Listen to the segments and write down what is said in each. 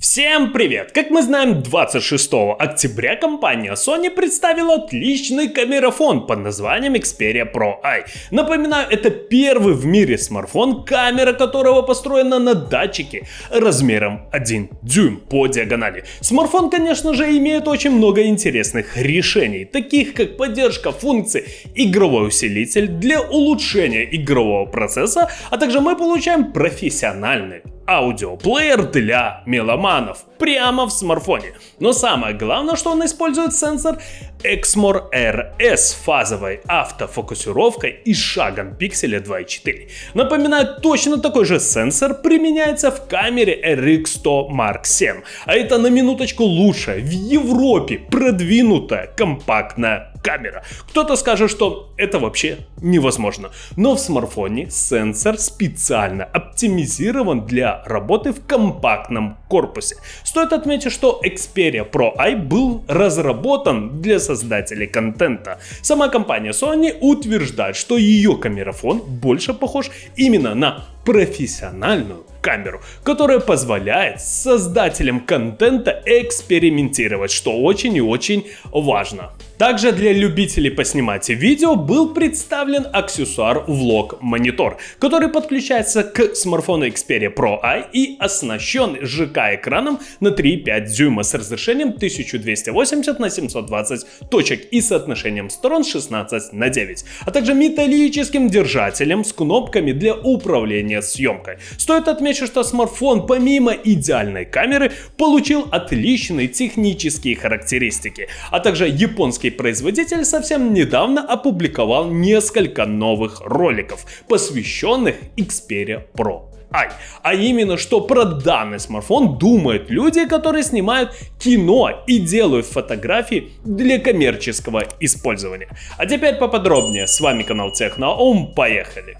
Всем привет! Как мы знаем, 26 октября компания Sony представила отличный камерафон под названием Xperia Pro I. Напоминаю, это первый в мире смартфон, камера которого построена на датчике размером 1 дюйм по диагонали. Смартфон, конечно же, имеет очень много интересных решений, таких как поддержка функций игровой усилитель для улучшения игрового процесса, а также мы получаем профессиональный аудиоплеер для меломанов прямо в смартфоне. Но самое главное, что он использует сенсор Exmor RS с фазовой автофокусировкой и шагом пикселя 2.4. Напоминаю, точно такой же сенсор применяется в камере RX100 Mark VII. А это на минуточку лучшая в Европе продвинутая компактная камера. Кто-то скажет, что это вообще невозможно. Но в смартфоне сенсор специально оптимизирован для работы в компактном корпусе. Стоит отметить, что Xperia Pro I был разработан для создателей контента. Сама компания Sony утверждает, что ее камерафон больше похож именно на профессиональную камеру, которая позволяет создателям контента экспериментировать, что очень и очень важно. Также для любителей поснимать видео был представлен аксессуар Vlog Monitor, который подключается к смартфону Xperia Pro I и оснащен ЖК-экраном на 3,5 дюйма с разрешением 1280 на 720 точек и соотношением сторон 16:9, а также металлическим держателем с кнопками для управления съемкой. Стоит отметить, что смартфон помимо идеальной камеры получил отличные технические характеристики, а также японский производитель совсем недавно опубликовал несколько новых роликов, посвященных Xperia Pro I. А именно, что про данный смартфон думают люди, которые снимают кино и делают фотографии для коммерческого использования. А теперь поподробнее. С вами канал Техноум. Поехали!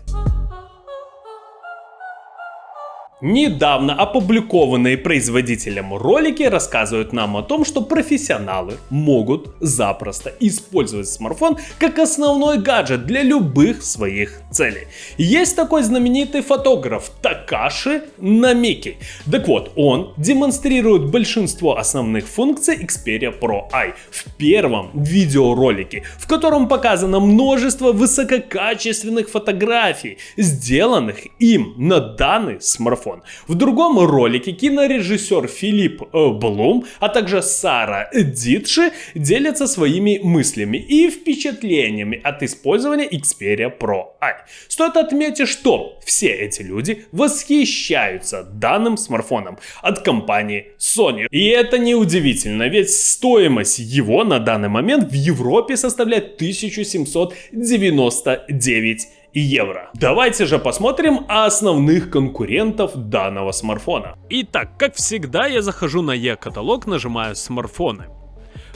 Недавно опубликованные производителем ролики рассказывают нам о том, что профессионалы могут запросто использовать смартфон как основной гаджет для любых своих целей. Есть такой знаменитый фотограф Такаши Намики. Так вот, он демонстрирует большинство основных функций Xperia Pro I в первом видеоролике, в котором показано множество высококачественных фотографий, сделанных им на данный смартфон. В другом ролике кинорежиссер Филипп Блум, а также Сара Дитши делятся своими мыслями и впечатлениями от использования Xperia Pro I. Стоит отметить, что все эти люди восхищаются данным смартфоном от компании Sony. И это неудивительно, ведь стоимость его на данный момент в Европе составляет 1799 евро. Давайте же посмотрим основных конкурентов данного смартфона. Итак, как всегда, я захожу на e-каталог, нажимаю смартфоны.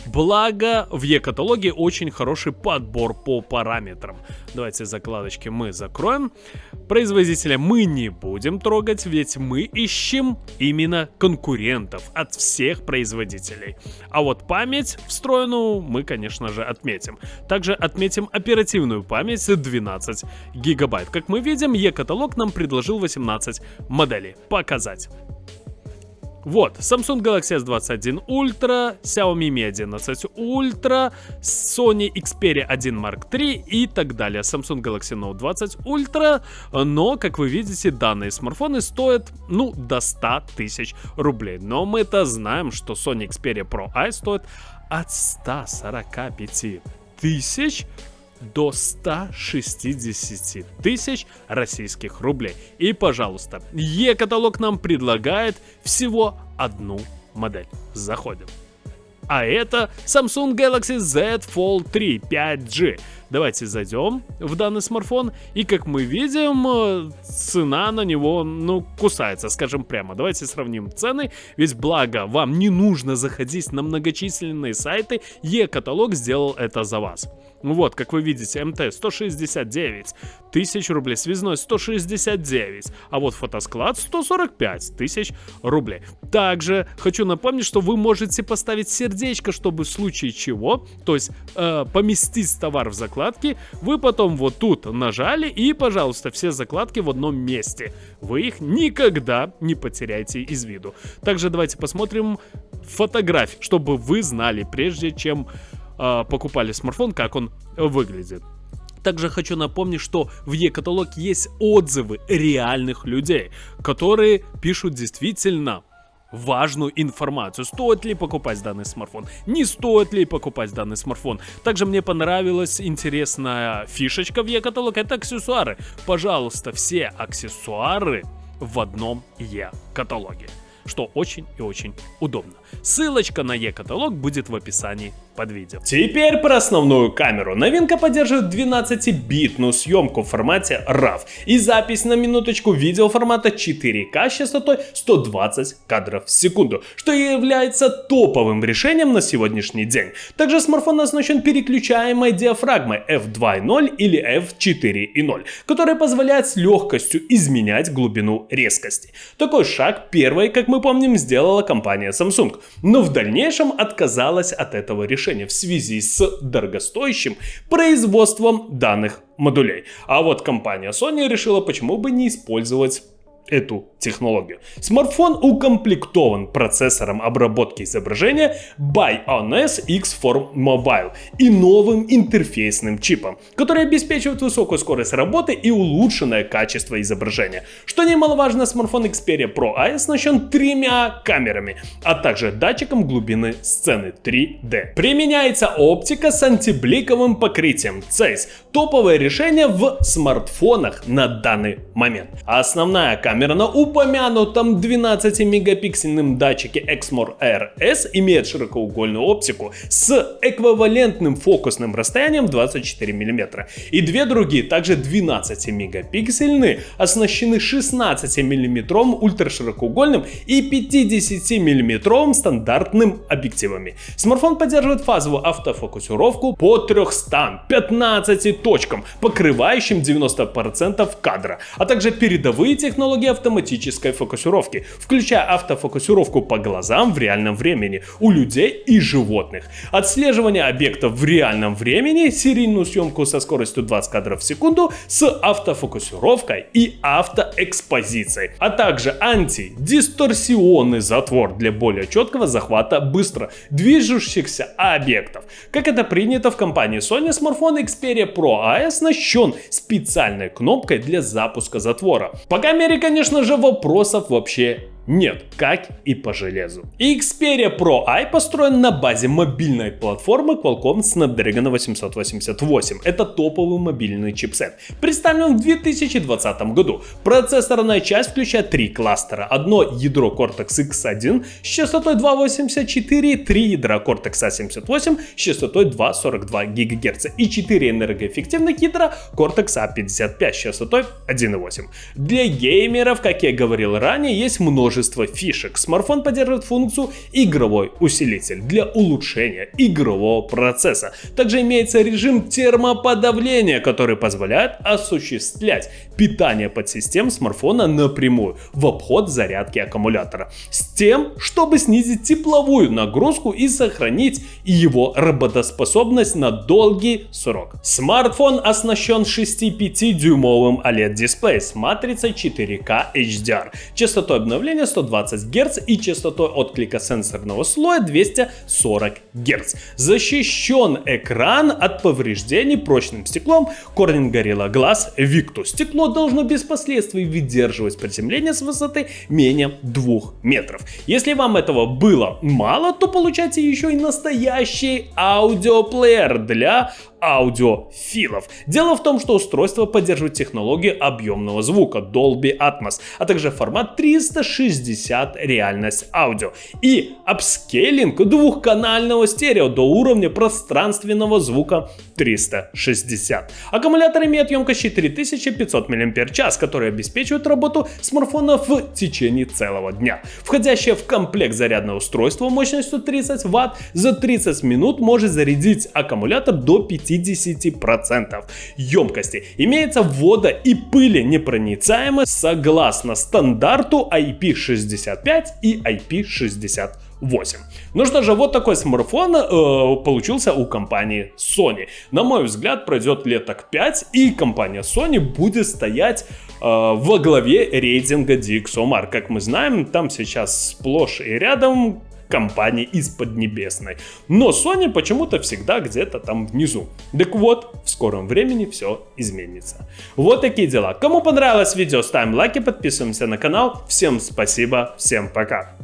Благо, в e-каталоге очень хороший подбор по параметрам. Давайте закладочки мы закроем. Производителя мы не будем трогать, ведь мы ищем именно конкурентов от всех производителей. А вот память встроенную мы, конечно же, отметим. Также отметим оперативную память 12 гигабайт. Как мы видим, e-каталог нам предложил 18 моделей. Показать. Вот, Samsung Galaxy S21 Ultra, Xiaomi Mi 11 Ultra, Sony Xperia 1 Mark III и так далее. Samsung Galaxy Note 20 Ultra, но, как вы видите, данные смартфоны стоят, до 100 тысяч рублей. Но мы-то знаем, что Sony Xperia Pro I стоит от 145 тысяч до 160 тысяч российских рублей. И, пожалуйста, e-каталог нам предлагает всего одну модель. Заходим. А это Samsung Galaxy Z Fold 3 5G. Давайте зайдем в данный смартфон, и как мы видим, цена на него, кусается, скажем прямо. Давайте сравним цены, ведь благо вам не нужно заходить на многочисленные сайты, e-каталог сделал это за вас. Вот, как вы видите, МТ 169 тысяч рублей, связной 169, а вот фотосклад 145 тысяч рублей. Также хочу напомнить, что вы можете поставить сердечко, чтобы в случае чего, то есть поместить товар в закладку, закладки, вы потом вот тут нажали и, пожалуйста, все закладки в одном месте. Вы их никогда не потеряете из виду. Также давайте посмотрим фотографии, чтобы вы знали, прежде чем покупали смартфон, как он выглядит. Также хочу напомнить, что в e-каталог есть отзывы реальных людей, которые пишут действительно важную информацию. Стоит ли покупать данный смартфон? Не стоит ли покупать данный смартфон? Также мне понравилась интересная фишечка в e-каталог. Это аксессуары. Пожалуйста, все аксессуары в одном e-каталоге, что очень и очень удобно. Ссылочка на e-каталог будет в описании под видео. Теперь про основную камеру. Новинка поддерживает 12-битную съемку в формате RAW и запись на минуточку видео формата 4К с частотой 120 кадров в секунду, что является топовым решением на сегодняшний день. Также смартфон оснащен переключаемой диафрагмой f2.0 или f4.0, которая позволяет с легкостью изменять глубину резкости. Такой шаг первой, как мы помним, сделала компания Samsung, но в дальнейшем отказалась от этого решения в связи с дорогостоящим производством данных модулей. А вот компания Sony решила, почему бы не использовать эту технологию. Смартфон укомплектован процессором обработки изображения Bioness X4 Mobile и новым интерфейсным чипом, который обеспечивает высокую скорость работы и улучшенное качество изображения. Что немаловажно, смартфон Xperia Pro I оснащен 3 камерами, а также датчиком глубины сцены 3D. Применяется оптика с антибликовым покрытием Zeiss. Топовое решение в смартфонах на данный момент. А основная камера на упомянутом 12-мегапиксельном датчике Exmor RS имеет широкоугольную оптику с эквивалентным фокусным расстоянием 24 мм. И две другие, также 12-мегапиксельные, оснащены 16-мм ультраширокоугольным и 50-мм стандартным объективами. Смартфон поддерживает фазовую автофокусировку по 315 точкам, покрывающим 90% кадра, а также передовые технологии автоматической фокусировки, включая автофокусировку по глазам в реальном времени у людей и животных, отслеживание объектов в реальном времени, серийную съемку со скоростью 20 кадров в секунду с автофокусировкой и автоэкспозицией, а также антидисторсионный затвор для более четкого захвата быстро движущихся объектов. Как это принято в компании Sony, смартфон Xperia Pro I оснащен специальной кнопкой для запуска затвора. По камере, конечно же, вопросов вообще нет, как и по железу. Xperia Pro I построен на базе мобильной платформы Qualcomm Snapdragon 888. Это топовый мобильный чипсет. Представлен в 2020 году. Процессорная часть включает 3 кластера. Одно ядро Cortex X1 с частотой 2,84, 3 ядра Cortex A78 с частотой 2,42 ГГц и 4 энергоэффективных ядра Cortex A55 с частотой 1,8. Для геймеров, как я говорил ранее, есть множество фишек. Смартфон поддерживает функцию игровой усилитель для улучшения игрового процесса. Также имеется режим термоподавления, который позволяет осуществлять питание подсистем смартфона напрямую в обход зарядки аккумулятора, с тем, чтобы снизить тепловую нагрузку и сохранить его работоспособность на долгий срок. Смартфон оснащен 6,5-дюймовым OLED-дисплеем с матрицей 4К HDR, частотой обновления 120 Гц и частотой отклика сенсорного слоя 240 Гц. Защищен экран от повреждений прочным стеклом Corning Gorilla Glass Victus. Стекло должно без последствий выдерживать приземление с высоты менее 2 метров. Если вам этого было мало, то получайте еще и настоящий аудиоплеер для аудиофилов. Дело в том, что устройство поддерживает технологию объемного звука Dolby Atmos, а также формат 360 реальность аудио и апскейлинг двухканального стерео до уровня пространственного звука 360. Аккумулятор имеет емкость 4500 мАч, который обеспечивает работу смартфона в течение целого дня. Входящее в комплект зарядное устройство мощностью 30 Вт за 30 минут может зарядить аккумулятор до 50% емкости. Имеется водо- и пыленепроницаемость согласно стандарту IP65 и IP68. 8. Ну что же, вот такой смартфон получился у компании Sony. На мой взгляд, пройдет лет так 5, и компания Sony будет стоять во главе рейтинга DxOMark. Как мы знаем, там сейчас сплошь и рядом компании из Поднебесной. Но Sony почему-то всегда где-то там внизу. Так вот, в скором времени все изменится. Вот такие дела. Кому понравилось видео, ставим лайки, подписываемся на канал. Всем спасибо, всем пока.